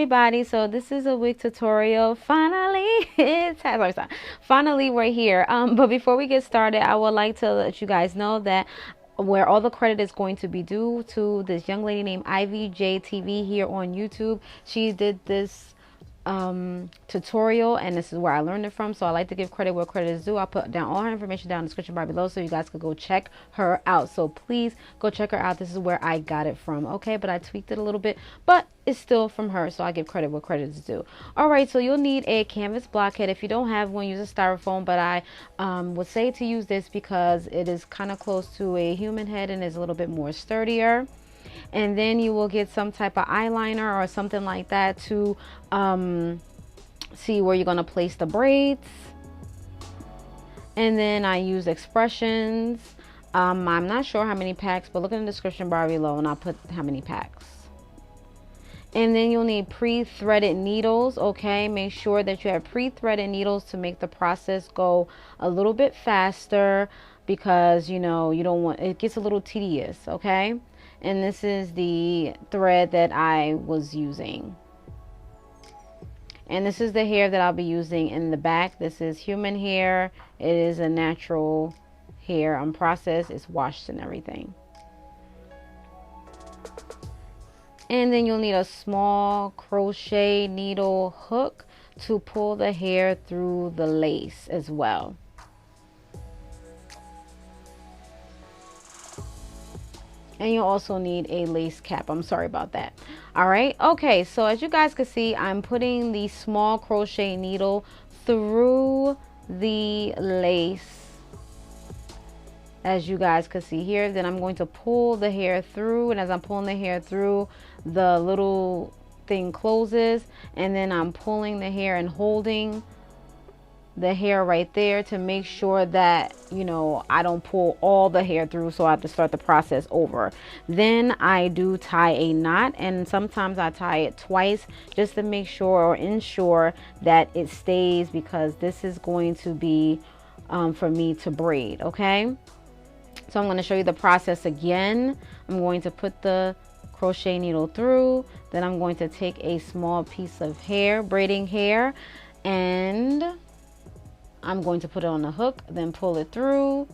everybody, so this is a wig tutorial. Finally, finally we're here. But before we get started, I would like to let you guys know that where all the credit is going to be due to this young lady named Ivie J TV here on YouTube. She did this tutorial, and this is where I learned it from, so I like to give credit where credit is due. I'll put down all her information down in the description bar below so you guys could go check her out. So please go check her out. This is where I got it from, okay? But I tweaked it a little bit, but it's still from her, so I give credit where credit is due. All right, so you'll need a canvas blockhead. If you don't have one, use a styrofoam, but I would say to use this because it is kind of close to a human head and is a little bit more sturdier. And then you will get some type of eyeliner or something like that to see where you're going to place the braids. And then I use xpressions. I'm not sure how many packs, but look in the description bar below and I'll put how many packs. And then you'll need pre-threaded needles, okay? Make sure that you have pre-threaded needles to make the process go a little bit faster, because you know you don't want it gets a little tedious, okay? And this is the thread that I was using. And this is the hair that I'll be using in the back. This is human hair. It is a natural hair, unprocessed. It's washed and everything. And then you'll need a small crochet needle hook to pull the hair through the lace as well. And you'll also need a lace cap. I'm sorry about that. All right. Okay. So as you guys can see, I'm putting the small crochet needle through the lace, as you guys can see here. Then I'm going to pull the hair through. And as I'm pulling the hair through, the little thing closes. And then I'm pulling the hair and holding the hair right there to make sure that, you know, I don't pull all the hair through, so I have to start the process over. Then I do tie a knot, and sometimes I tie it twice just to make sure or ensure that it stays, because this is going to be for me to braid, okay? So I'm going to show you the process again. I'm going to put the crochet needle through, then I'm going to take a small piece of hair, braiding hair, and I'm going to put it on the hook, then pull it through.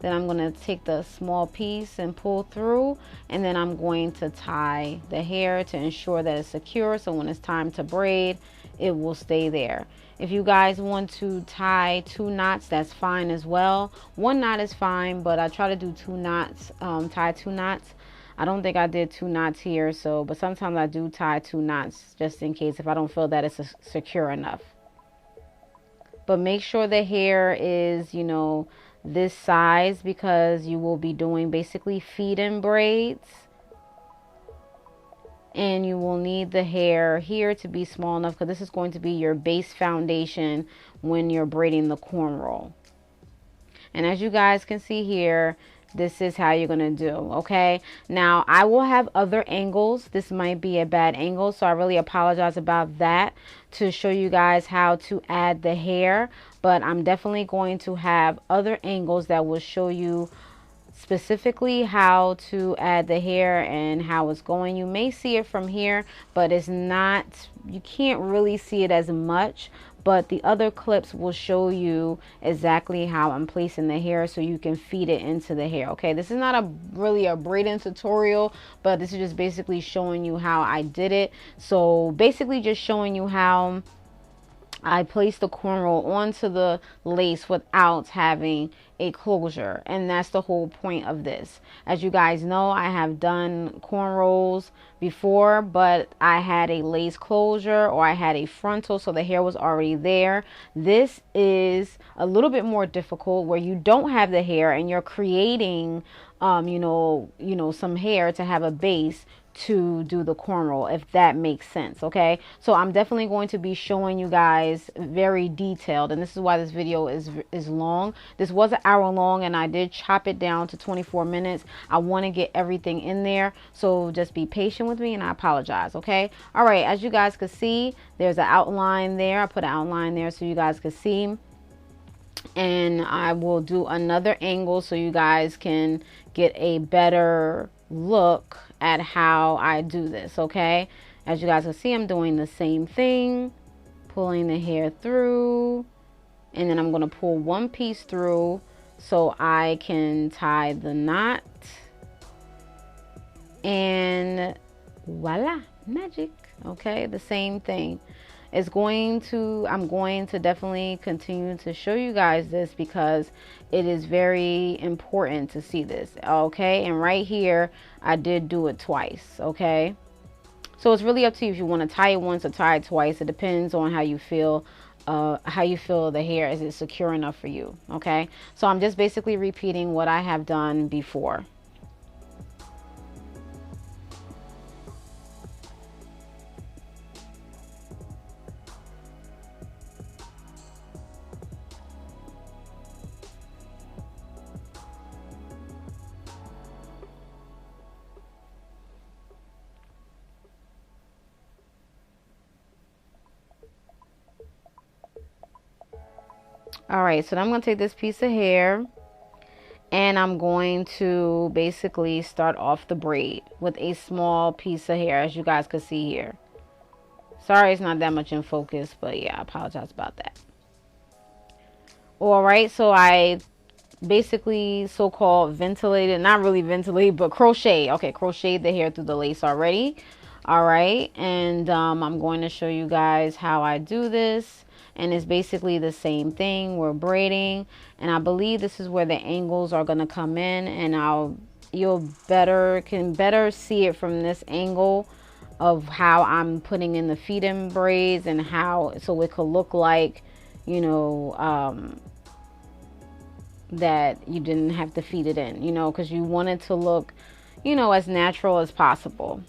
Then I'm going to take the small piece and pull through, and then I'm going to tie the hair to ensure that it's secure, so when it's time to braid, it will stay there. If you guys want to tie 2 knots, that's fine as well. 1 knot is fine, but I try to do 2 knots, tie 2 knots. I don't think I did 2 knots here, so, but sometimes I do tie 2 knots just in case if I don't feel that it's secure enough. But make sure the hair is, you know, this size, because you will be doing basically feed-in braids. And you will need the hair here to be small enough, because this is going to be your base foundation when you're braiding the cornrow. And as you guys can see here, this is how you're going to do, okay? Now, I will have other angles. This might be a bad angle, so I really apologize about that, to show you guys how to add the hair. But I'm definitely going to have other angles that will show you specifically how to add the hair and how it's going. You may see it from here, but it's not, you can't really see it as much. But the other clips will show you exactly how I'm placing the hair, so you can feed it into the hair. Okay, this is not really a braiding tutorial, but this is just basically showing you how I did it. So basically just showing you how I placed the cornrow onto the lace without having a closure, and that's the whole point of this. As you guys know, I have done cornrows before, but I had a lace closure or I had a frontal, so the hair was already there. This is a little bit more difficult, where you don't have the hair and you're creating you know some hair to have a base to do the cornrow, if that makes sense. Okay, so I'm definitely going to be showing you guys very detailed, and this is why this video is long. This was an hour long, and I did chop it down to 24 minutes. I want to get everything in there, so just be patient with me, and I apologize. Okay, all right, as you guys can see, there's an outline there. I put an outline there so you guys can see, and I will do another angle so you guys can get a better look at how I do this. Okay, As you guys can see, I'm doing the same thing, pulling the hair through, and then I'm going to pull one piece through so I can tie the knot, and voila, magic. Okay, the same thing. I'm going to definitely continue to show you guys this because it is very important to see this. Okay, and right here I did do it twice. Okay, so it's really up to you if you want to tie it once or tie it twice. It depends on how you feel the hair. Is it secure enough for you? Okay, so I'm just basically repeating what I have done before. All right, so I'm going to take this piece of hair and I'm going to basically start off the braid with a small piece of hair, as you guys can see here. Sorry it's not that much in focus, but yeah, I apologize about that. All right, so I basically so-called ventilated, not really ventilated, but crocheted the hair through the lace already. All right, and I'm going to show you guys how I do this. And it's basically the same thing. We're braiding, and I believe this is where the angles are going to come in, and you'll can better see it from this angle of how I'm putting in the feed-in braids, and how so it could look like, you know, that you didn't have to feed it in, you know, because you want it to look, you know, as natural as possible.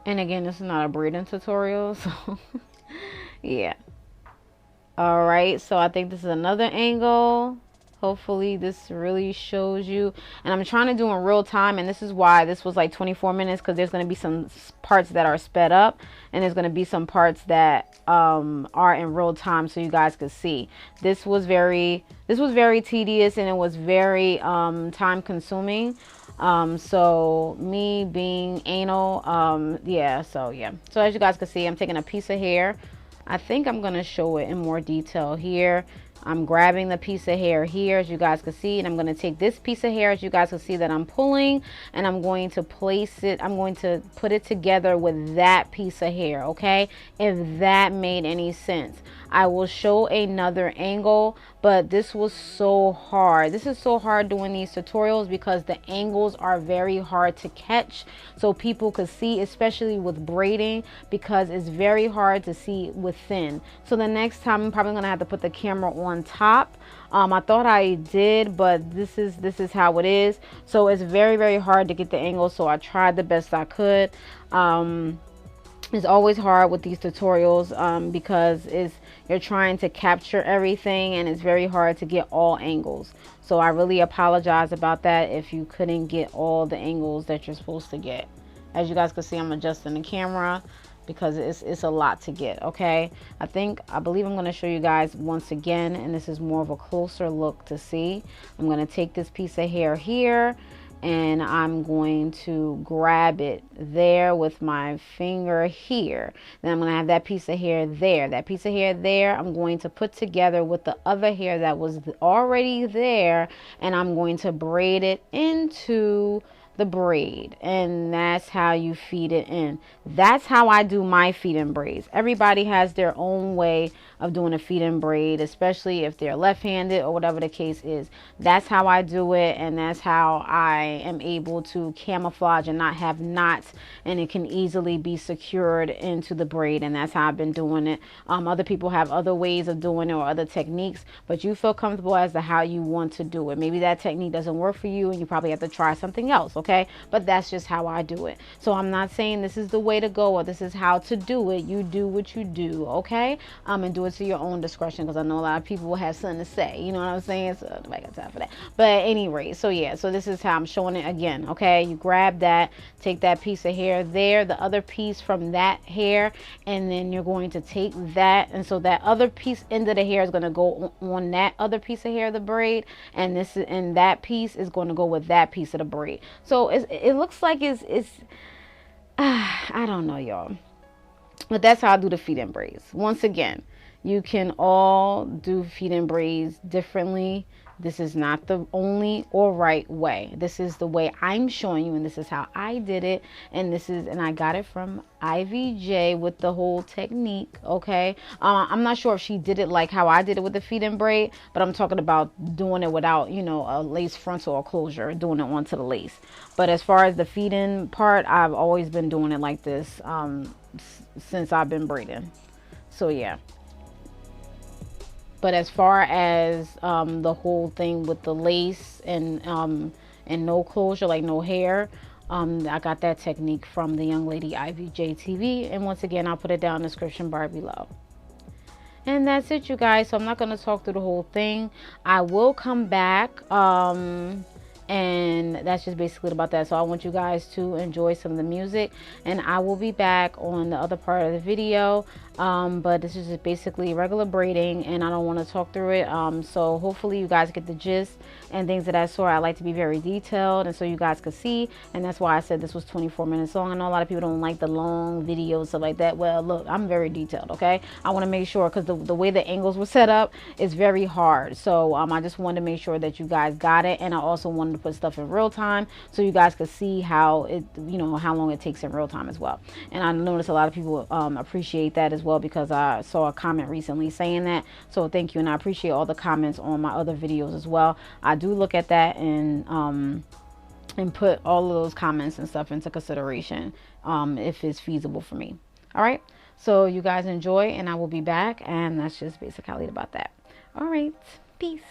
And again, this is not a braiding tutorial, so yeah. All right, so I think this is another angle. Hopefully this really shows you. And I'm trying to do in real time, and this is why this was like 24 minutes, because there's going to be some parts that are sped up, and there's going to be some parts that are in real time, so you guys could see. This was very tedious, and it was very time consuming. So me being anal, so as you guys can see, I'm taking a piece of hair. I think I'm going to show it in more detail here. I'm grabbing the piece of hair here, as you guys can see, and I'm going to take this piece of hair, as you guys can see that I'm pulling, and I'm going to place it, I'm going to put it together with that piece of hair, okay? If that made any sense. I will show another angle, but this was so hard. This is so hard doing these tutorials because the angles are very hard to catch so people could see, especially with braiding, because it's very hard to see within. So the next time I'm probably going to have to put the camera on top. I thought I did, but this is how it is. So it's very, very hard to get the angle, so I tried the best I could. It's always hard with these tutorials because you're trying to capture everything, and it's very hard to get all angles. So I really apologize about that if you couldn't get all the angles that you're supposed to get. As you guys can see, I'm adjusting the camera because it's a lot to get. Okay, I believe I'm going to show you guys once again, and this is more of a closer look to see. I'm going to take this piece of hair here, and I'm going to grab it there with my finger here. Then I'm going to have that piece of hair there. That piece of hair there, I'm going to put together with the other hair that was already there, and I'm going to braid it into the braid, and that's how you feed it in. That's how I do my feed-in braids. Everybody has their own way of doing a feed-in braid, especially if they're left-handed or whatever the case is. That's how I do it, and that's how I am able to camouflage and not have knots, and it can easily be secured into the braid, and that's how I've been doing it. Other people have other ways of doing it or other techniques, but you feel comfortable as to how you want to do it. Maybe that technique doesn't work for you, and you probably have to try something else. Okay, but that's just how I do it. So I'm not saying this is the way to go or this is how to do it. You do what you do, okay? And do do it to your own discretion, because I know a lot of people will have something to say, you know what I'm saying? So nobody got time for that. But at any rate, so yeah, so this is how I'm showing it again. Okay, you grab that, take that piece of hair there, the other piece from that hair, and then you're going to take that, and so that other piece end of the hair is going to go on that other piece of hair of the braid, and this is, and that piece is going to go with that piece of the braid. So it looks like it's I don't know, y'all, but that's how I do the feed-in braids. Once again, you can all do feed-in braids differently. This is not the only or right way. This is the way I'm showing you, and this is how I did it. And I got it from Ivie J with the whole technique. Okay, I'm not sure if she did it like how I did it with the feed-in braid, but I'm talking about doing it without, you know, a lace frontal or closure, doing it onto the lace. But as far as the feed-in part, I've always been doing it like this since I've been braiding. So yeah. But as far as the whole thing with the lace and no closure, like no hair, I got that technique from the young lady Ivie J TV, and once again, I'll put it down in the description bar below. And that's it, you guys. So I'm not going to talk through the whole thing. I will come back, and that's just basically about that. So I want you guys to enjoy some of the music, and I will be back on the other part of the video. But this is just basically regular braiding, and I don't want to talk through it. So hopefully you guys get the gist and things of that sort. I like to be very detailed, and so you guys could see, and that's why I said this was 24 minutes long. I know a lot of people don't like the long videos, stuff like that. Well, look, I'm very detailed, okay? I want to make sure, because the way the angles were set up is very hard. So I just wanted to make sure that you guys got it, and I also wanted to put stuff in real time so you guys could see how it, you know, how long it takes in real time as well. And I noticed a lot of people appreciate that as well, because I saw a comment recently saying that. So thank you, and I appreciate all the comments on my other videos as well. I do look at that and put all of those comments and stuff into consideration if it's feasible for me. All right, so you guys enjoy, and I will be back, and that's just basically about that. All right, peace.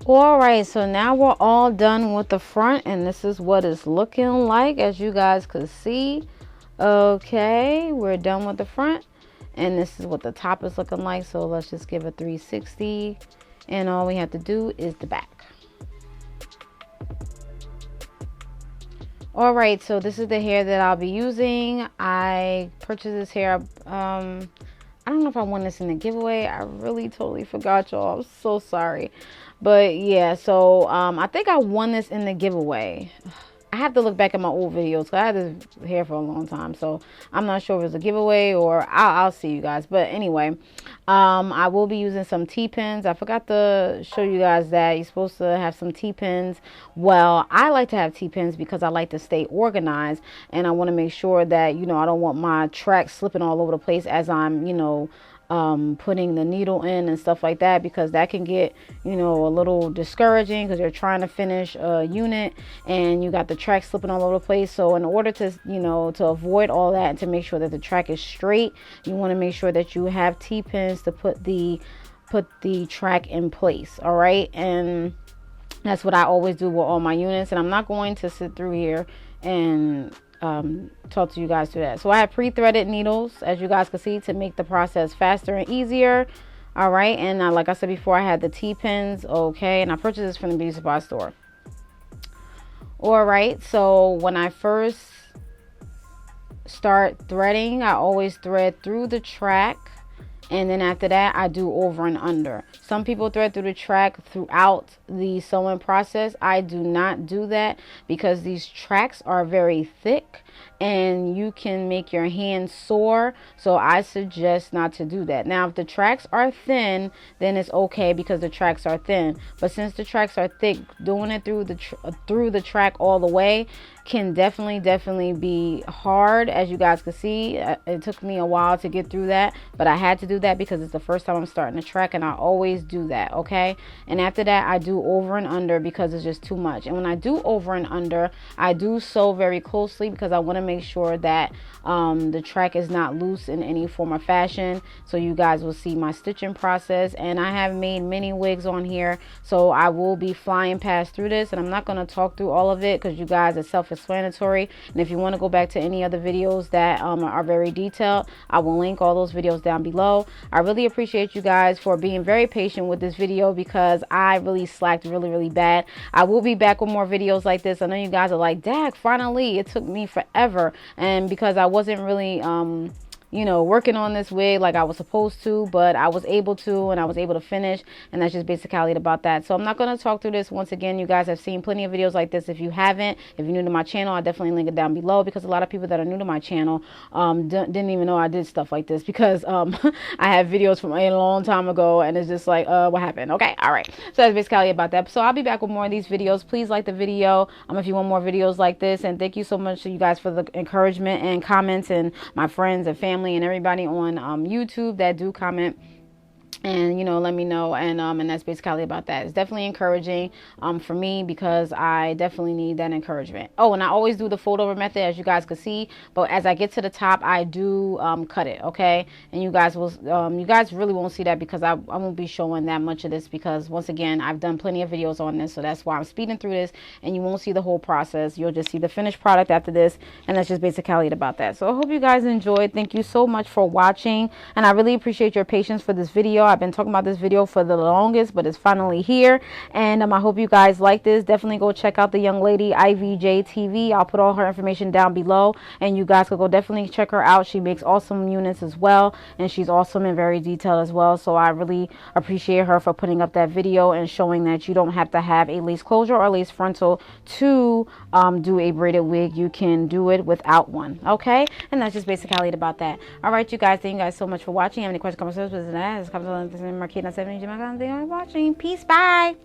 All right, so now we're all done with the front, and this is what it's looking like, as you guys could see. Okay, we're done with the front, and this is what the top is looking like. So let's just give a 360, and all we have to do is the back. All right, so this is the hair that I'll be using. I purchased this hair. I don't know if I won this in the giveaway. I really totally forgot, y'all. I'm so sorry. But yeah, so I think I won this in the giveaway. I have to look back at my old videos because I had this hair for a long time, so I'm not sure if it's a giveaway or I'll see you guys. But anyway, I will be using some T-pins. I forgot to show you guys that you're supposed to have some T-pins. Well, I like to have T-pins because I like to stay organized, and I want to make sure that, you know, I don't want my track slipping all over the place as I'm, you know, putting the needle in and stuff like that, because that can get, you know, a little discouraging because you're trying to finish a unit and you got the track slipping all over the place. So in order to, you know, to avoid all that and to make sure that the track is straight, you want to make sure that you have T-pins to put the track in place. All right, and that's what I always do with all my units, and I'm not going to sit through here and talk to you guys through that. So I have pre-threaded needles, as you guys can see, to make the process faster and easier. All right, and like I said before, I had the T-pins. Okay, and I purchased this from the beauty supply store. All right, so when I first start threading, I always thread through the track, and then after that I do over and under. Some people thread through the track throughout the sewing process. I do not do that because these tracks are very thick and you can make your hands sore, so I suggest not to do that. Now if the tracks are thin, then it's okay because the tracks are thin, but since the tracks are thick, doing it through the track all the way can definitely be hard. As you guys can see, it took me a while to get through that, but I had to do that because it's the first time I'm starting the track, and I always do that. Okay, and after that I do over and under because it's just too much. And when I do over and under, I do sew very closely because I want to make sure that the track is not loose in any form or fashion. So you guys will see my stitching process, and I have made many wigs on here, so I will be flying past through this, and I'm not going to talk through all of it because you guys, it's self-explanatory. And if you want to go back to any other videos that are very detailed, I will link all those videos down below. I really appreciate you guys for being very patient with this video because I really slacked really bad. I will be back with more videos like this. I know you guys are like, Dag, finally, it took me forever, and because I wasn't really you know, working on this wig like I was supposed to, but I was able to, and I was able to finish, and that's just basically about that. So I'm not going to talk through this. Once again, you guys have seen plenty of videos like this. If you haven't, if you're new to my channel, I'll definitely link it down below, because a lot of people that are new to my channel didn't even know I did stuff like this, because I had videos from a long time ago, and it's just like, what happened? Okay, all right. So that's basically about that. So I'll be back with more of these videos. Please like the video if you want more videos like this, and thank you so much to you guys for the encouragement and comments, and my friends and family and everybody on YouTube that do comment and, you know, let me know, and that's basically about that. It's definitely encouraging for me, because I definitely need that encouragement. Oh, and I always do the fold over method, as you guys can see, but as I get to the top, I do cut it. Okay, and you guys will you guys really won't see that because I won't be showing that much of this, because once again, I've done plenty of videos on this, so that's why I'm speeding through this, and you won't see the whole process. You'll just see the finished product after this, and that's just basically about that. So I hope you guys enjoyed. Thank you so much for watching, and I really appreciate your patience for this video. I've been talking about this video for the longest, but it's finally here, and I hope you guys like this. Definitely go check out the young lady Ivie J TV. I'll put all her information down below, and you guys could go definitely check her out. She makes awesome units as well, and she's awesome and very detailed as well. So I really appreciate her for putting up that video and showing that you don't have to have a lace closure or lace frontal to do a braided wig. You can do it without one. Okay, and that's just basically about that. All right, you guys, thank you guys so much for watching. Have any questions, comments, comments, Marquita 70 thank you for watching. Peace, bye.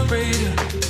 braider.